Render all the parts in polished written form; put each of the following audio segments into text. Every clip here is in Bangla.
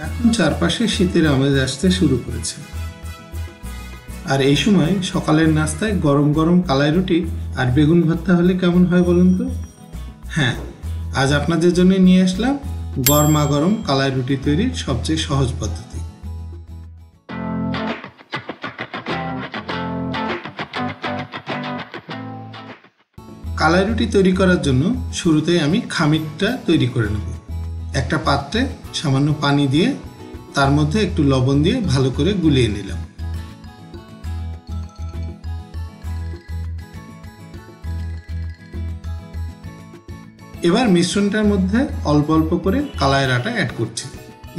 এখন চারপাশে শীতের আমেজ আসতে শুরু করেছে, আর এই সময় সকালের নাস্তায় গরম গরম কালাই রুটি আর বেগুন ভর্তা হলে কেমন হয় বলুন তো? হ্যাঁ, আজ আপনাদের জন্য নিয়ে আসলাম গরমা গরম কালাই রুটি তৈরির সবচেয়ে সহজ পদ্ধতি। কালাই রুটি তৈরি করার জন্য শুরুতেই আমি খামিরটা তৈরি করে নেব। একটা পাত্রে সামান্য পানি দিয়ে তার মধ্যে একটু লবণ দিয়ে ভালো করে গুলিয়ে নিলাম। এবার মিশ্রণটার মধ্যে অল্প অল্প করে কালাইয়ের আটা অ্যাড করছি।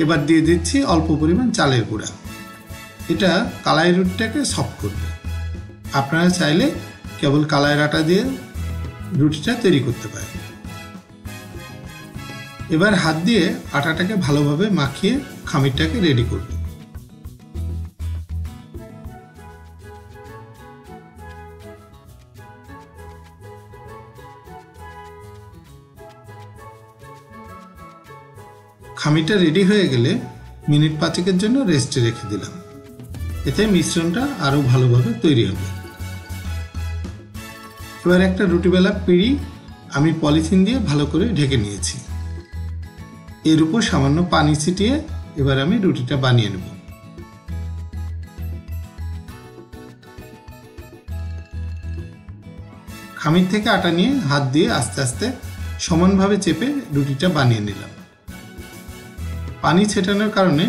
এবার দিয়ে দিচ্ছি অল্প পরিমাণ চালের গুঁড়া। এটা কালাই রুটিটাকে সফট করবে। আপনারা চাইলে কেবল কালাইয়ের আটা দিয়ে রুটিটা তৈরি করতে পারেন। এবার হাত দিয়ে আটাটাকে ভালোভাবে মাখিয়ে খামিরটাকে রেডি করব। খামিরটা রেডি হয়ে গেলে মিনিট 5-এর জন্য রেস্টে রেখে দিলাম। এতে মিশ্রণটা আরো ভালোভাবে তৈরি হবে। এবার একটা রুটি বেলা পিঁড়ি আমি পলিথিন দিয়ে ভালো করে ঢেকে নিয়েছি। এর উপর সামান্য পানি ছিটিয়ে এবার আমি রুটিটা বানিয়ে নেব। খামির থেকে আটা নিয়ে হাত দিয়ে আস্তে আস্তে সমানভাবে চেপে রুটিটা বানিয়ে নিলাম। পানি ছেটানোর কারণে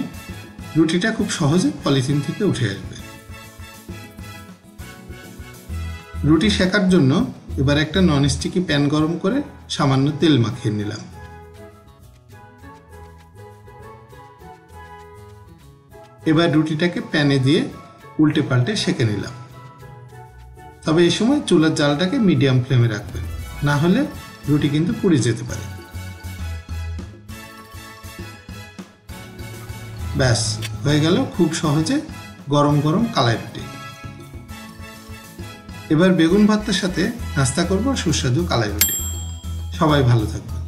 রুটিটা খুব সহজে পলিথিন থেকে উঠে আসবে। রুটি সেকার জন্য এবার একটা ননস্টিকি প্যান গরম করে সামান্য তেল মাখিয়ে নিলাম। এবার রুটিটাকে প্যানে দিয়ে উল্টে পাল্টে সেকে নিলাম। তবে এই সময় চুলার জালটাকে মিডিয়াম ফ্লেমে রাখবেন, না হলে রুটি কিন্তু পুড়ে যেতে পারে। ব্যাস, হয়ে গেল খুব সহজে গরম গরম কালাই রুটি। এবার বেগুন ভর্তার সাথে নাস্তা করব সুস্বাদু কালাই রুটি। সবাই ভালো থাকবেন।